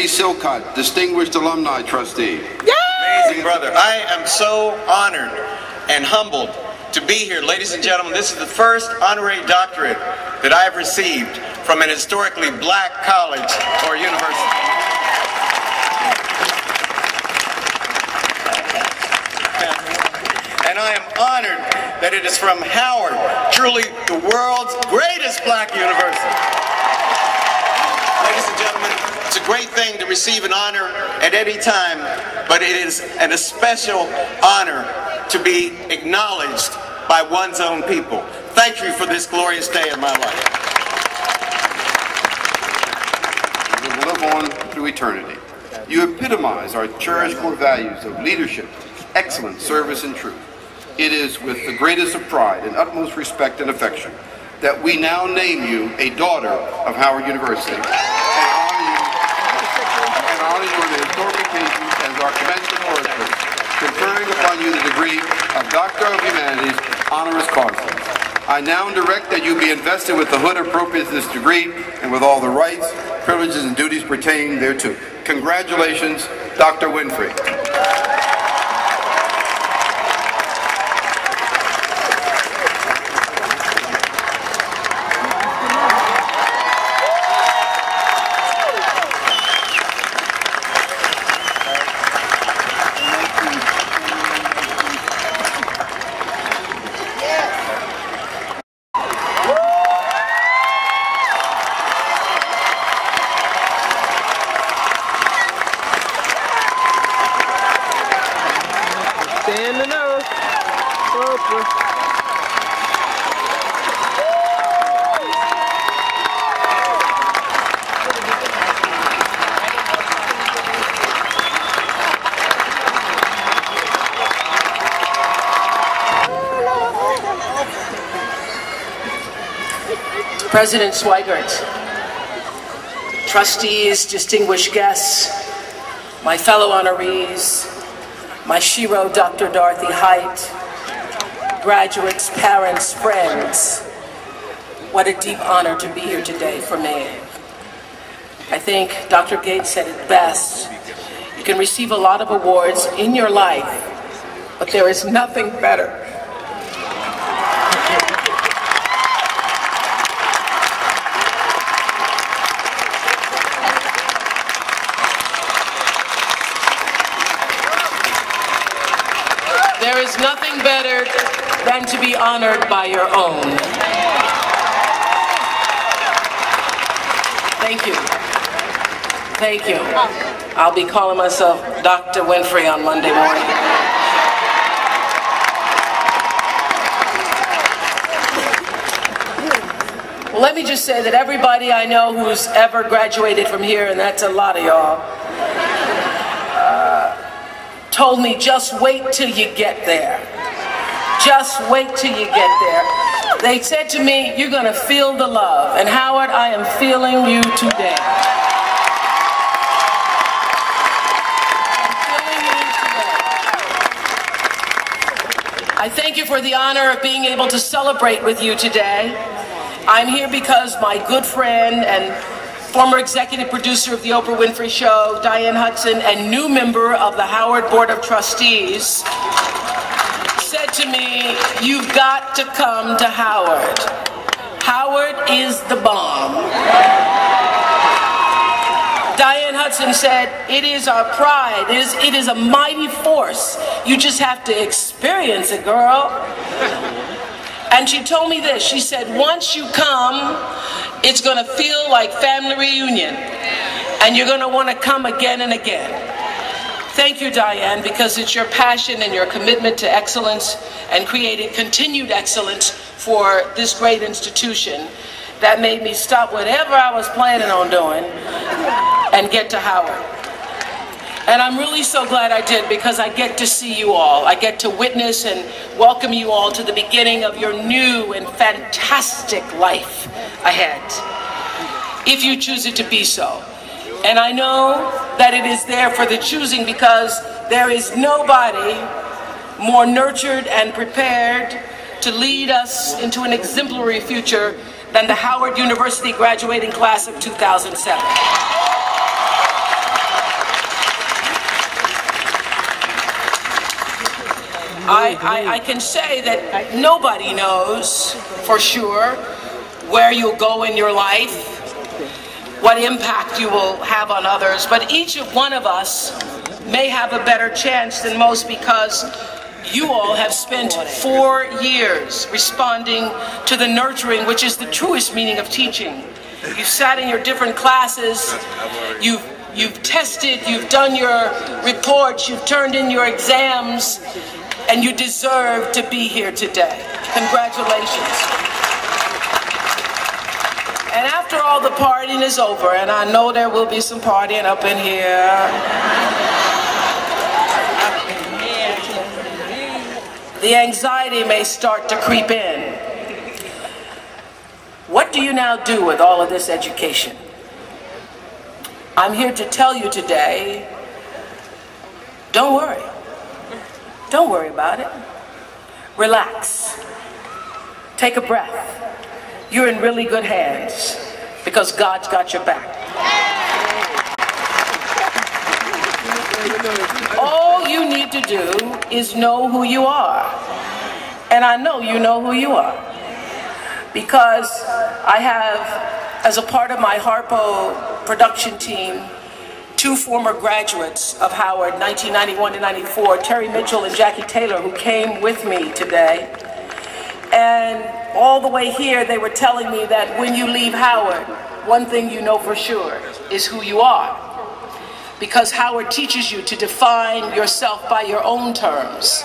Nancy Silcott, Distinguished Alumni Trustee. Amazing, brother. I am so honored and humbled to be here. Ladies and gentlemen, this is the first honorary doctorate that I have received from an historically black college or university. And I am honored that it is from Howard, truly the world's greatest black university. Ladies and gentlemen, it's a great thing to receive an honor at any time, but it is an especial honor to be acknowledged by one's own people. Thank you for this glorious day in my life. You will live on through eternity. You epitomize our cherished core values of leadership, excellence, service, and truth. It is with the greatest of pride and utmost respect and affection that we now name you a daughter of Howard University and honor you on the historic occasion as our commencement orator, conferring upon you the degree of Doctor of Humanities, honoris causa. I now direct that you be invested with the hood appropriate to this degree and with all the rights, privileges, and duties pertaining thereto. Congratulations, Dr. Winfrey. Standing up, Oprah. President Swigert, trustees, distinguished guests, my fellow honorees, my shero, Dr. Dorothy Height, graduates, parents, friends, what a deep honor to be here today for me. I think Dr. Gates said it best. You can receive a lot of awards in your life, but there is nothing better than to be honored by your own. Thank you. Thank you. I'll be calling myself Dr. Winfrey on Monday morning. Well, let me just say that everybody I know who's ever graduated from here, and that's a lot of y'all, told me just wait till you get there. Just wait till you get there. They said to me, you're going to feel the love. And Howard, I am feeling you today. I'm feeling you today. I thank you for the honor of being able to celebrate with you today. I'm here because my good friend and former executive producer of the Oprah Winfrey Show, Diane Hudson, and new member of the Howard Board of Trustees, said to me, you've got to come to Howard. Howard is the bomb. Diane Hudson said, it is our pride. It is a mighty force. You just have to experience it, girl. And she told me this. She said, once you come, it's going to feel like family reunion. And you're going to want to come again and again. Thank you, Diane, because it's your passion and your commitment to excellence and creating continued excellence for this great institution that made me stop whatever I was planning on doing and get to Howard. And I'm really so glad I did, because I get to see you all. I get to witness and welcome you all to the beginning of your new and fantastic life ahead, if you choose it to be so. And I know that it is there for the choosing, because there is nobody more nurtured and prepared to lead us into an exemplary future than the Howard University graduating class of 2007. I can say that nobody knows for sure where you'll go in your life, what impact you will have on others, but each one of us may have a better chance than most because you all have spent 4 years responding to the nurturing, which is the truest meaning of teaching. You've sat in your different classes, you've tested, you've done your reports, you've turned in your exams, and you deserve to be here today. Congratulations. And after all the partying is over, and I know there will be some partying up in here, the anxiety may start to creep in. What do you now do with all of this education? I'm here to tell you today, don't worry. Don't worry about it. Relax. Take a breath. You're in really good hands because God's got your back. All you need to do is know who you are. And I know you know who you are. Because I have, as a part of my Harpo production team, 2 former graduates of Howard, 1991 to 94, Terry Mitchell and Jackie Taylor, who came with me today. And all the way here, they were telling me that when you leave Howard, one thing you know for sure is who you are. Because Howard teaches you to define yourself by your own terms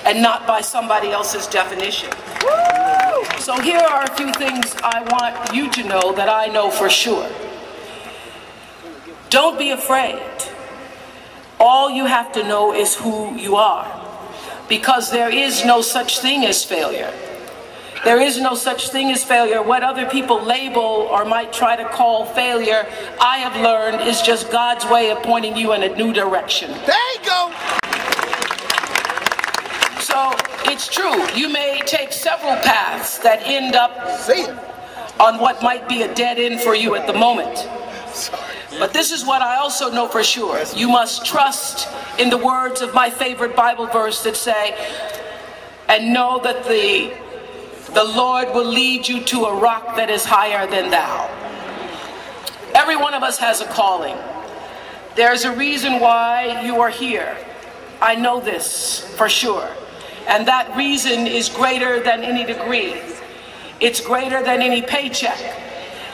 and not by somebody else's definition. So here are a few things I want you to know that I know for sure. Don't be afraid. All you have to know is who you are. Because there is no such thing as failure. There is no such thing as failure. What other people label or might try to call failure, I have learned is just God's way of pointing you in a new direction. There you go. So it's true. You may take several paths that end up on what might be a dead end for you at the moment. But this is what I also know for sure. You must trust in the words of my favorite Bible verse that say, and know that the Lord will lead you to a rock that is higher than thou. Every one of us has a calling. There's a reason why you are here. I know this for sure. And that reason is greater than any degree. It's greater than any paycheck.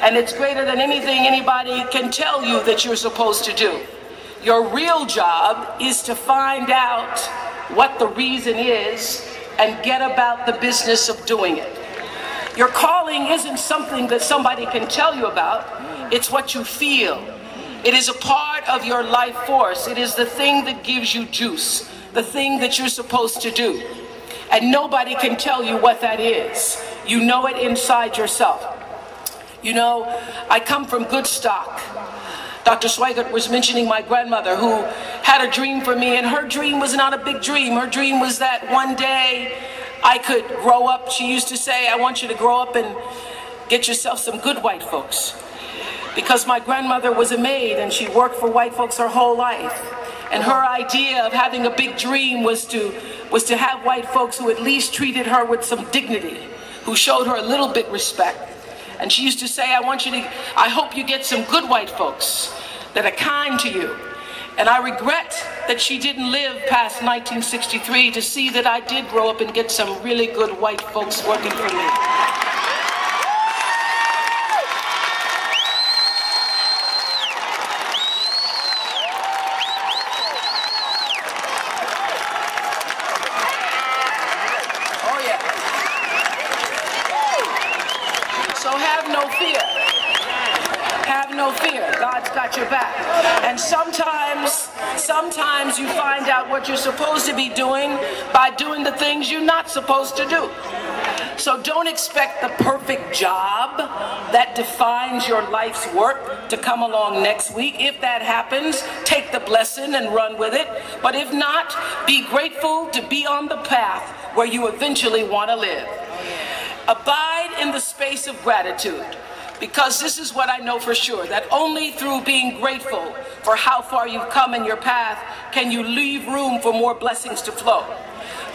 And it's greater than anything anybody can tell you that you're supposed to do. Your real job is to find out what the reason is and get about the business of doing it. Your calling isn't something that somebody can tell you about. It's what you feel. It is a part of your life force. It is the thing that gives you juice, the thing that you're supposed to do. And nobody can tell you what that is. You know it inside yourself. You know, I come from good stock. Dr. Swigert was mentioning my grandmother who had a dream for me, and her dream was not a big dream. Her dream was that one day I could grow up. She used to say, I want you to grow up and get yourself some good white folks. Because my grandmother was a maid and she worked for white folks her whole life. And her idea of having a big dream was to have white folks who at least treated her with some dignity, who showed her a little bit respect. And she used to say, I hope you get some good white folks that are kind to you. And I regret that she didn't live past 1963 to see that I did grow up and get some really good white folks working for me. God's got your back. And sometimes you find out what you're supposed to be doing by doing the things you're not supposed to do. So don't expect the perfect job that defines your life's work to come along next week. If that happens, take the blessing and run with it. But if not, be grateful to be on the path where you eventually want to live. Abide in the space of gratitude. Because this is what I know for sure, that only through being grateful for how far you've come in your path can you leave room for more blessings to flow.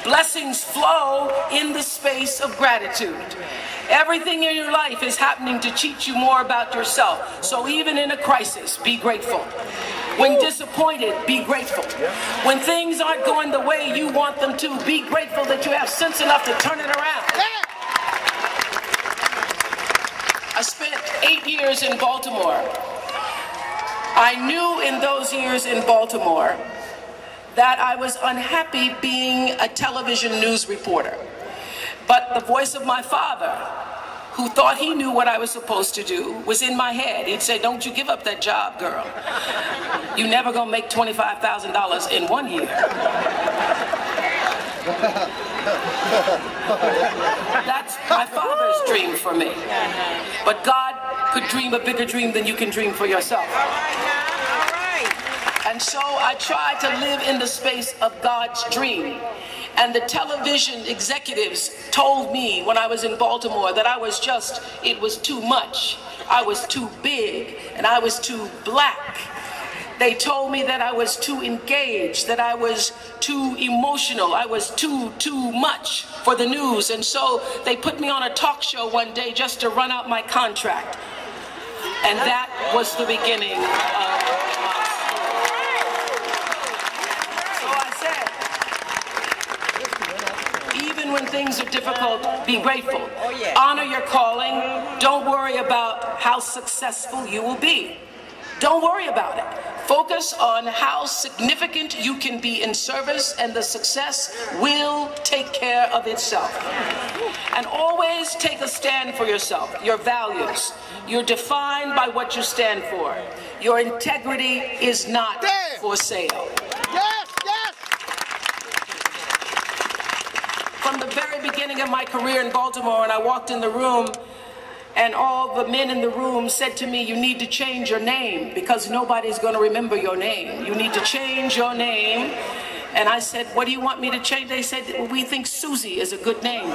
Blessings flow in the space of gratitude. Everything in your life is happening to teach you more about yourself. So even in a crisis, be grateful. When disappointed, be grateful. When things aren't going the way you want them to, be grateful that you have sense enough to turn it around. I spent 8 years in Baltimore. I knew in those years in Baltimore that I was unhappy being a television news reporter. But the voice of my father, who thought he knew what I was supposed to do, was in my head. He'd say, don't you give up that job, girl. You never gonna make $25,000 in 1 year. That's my father's dream for me. But God could dream a bigger dream than you can dream for yourself. And so I tried to live in the space of God's dream. And the television executives told me when I was in Baltimore that it was too much. I was too big and I was too black. They told me that I was too engaged, that I was too emotional, I was too much for the news. And so they put me on a talk show one day just to run out my contract. And that was the beginning of my story. So I said, even when things are difficult, be grateful. Honor your calling. Don't worry about how successful you will be. Don't worry about it. Focus on how significant you can be in service, and the success will take care of itself. And always take a stand for yourself, your values. You're defined by what you stand for. Your integrity is not for sale. Yes, yes. From the very beginning of my career in Baltimore, and I walked in the room, and all the men in the room said to me, you need to change your name because nobody's going to remember your name. You need to change your name. And I said, what do you want me to change? They said, well, we think Susie is a good name.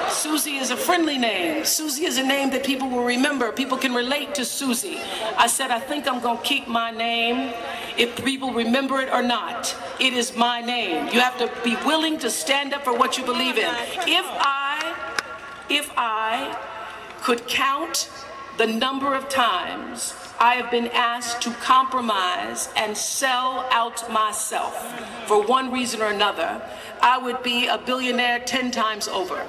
Susie is a friendly name. Susie is a name that people will remember. People can relate to Susie. I said, I think I'm going to keep my name. If people remember it or not, it is my name. You have to be willing to stand up for what you believe in. If I could count the number of times I have been asked to compromise and sell out myself for one reason or another, I would be a billionaire 10 times over.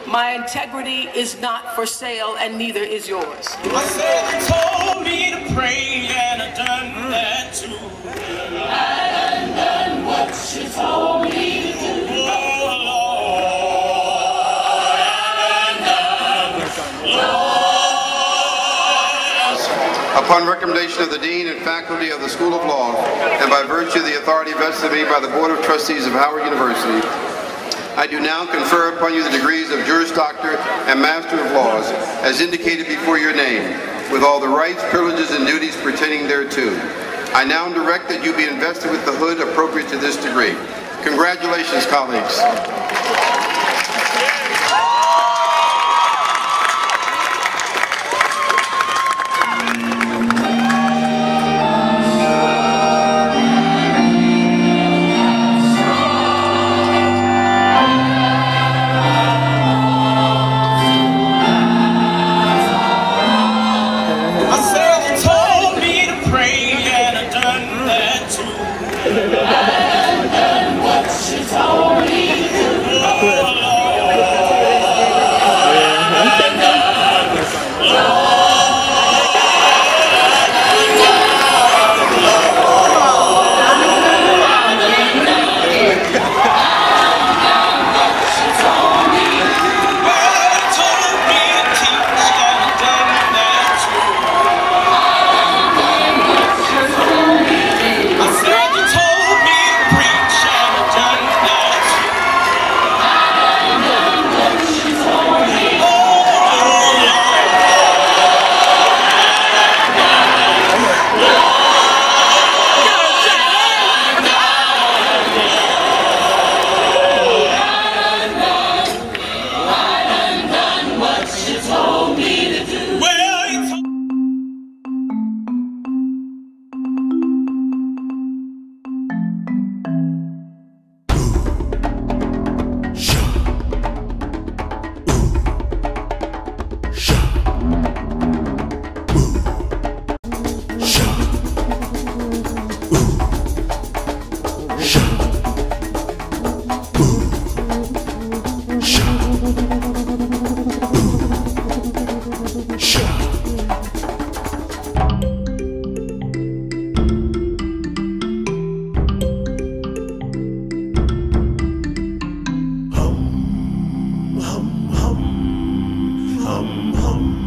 My integrity is not for sale, and neither is yours. I said you told me to pray, and I done that too. I done what she told me to do. Upon recommendation of the Dean and Faculty of the School of Law, and by virtue of the authority vested in me by the Board of Trustees of Howard University, I do now confer upon you the degrees of Juris Doctor and Master of Laws, as indicated before your name, with all the rights, privileges, and duties pertaining thereto. I now direct that you be invested with the hood appropriate to this degree. Congratulations, colleagues. She told me to do. hum, hum.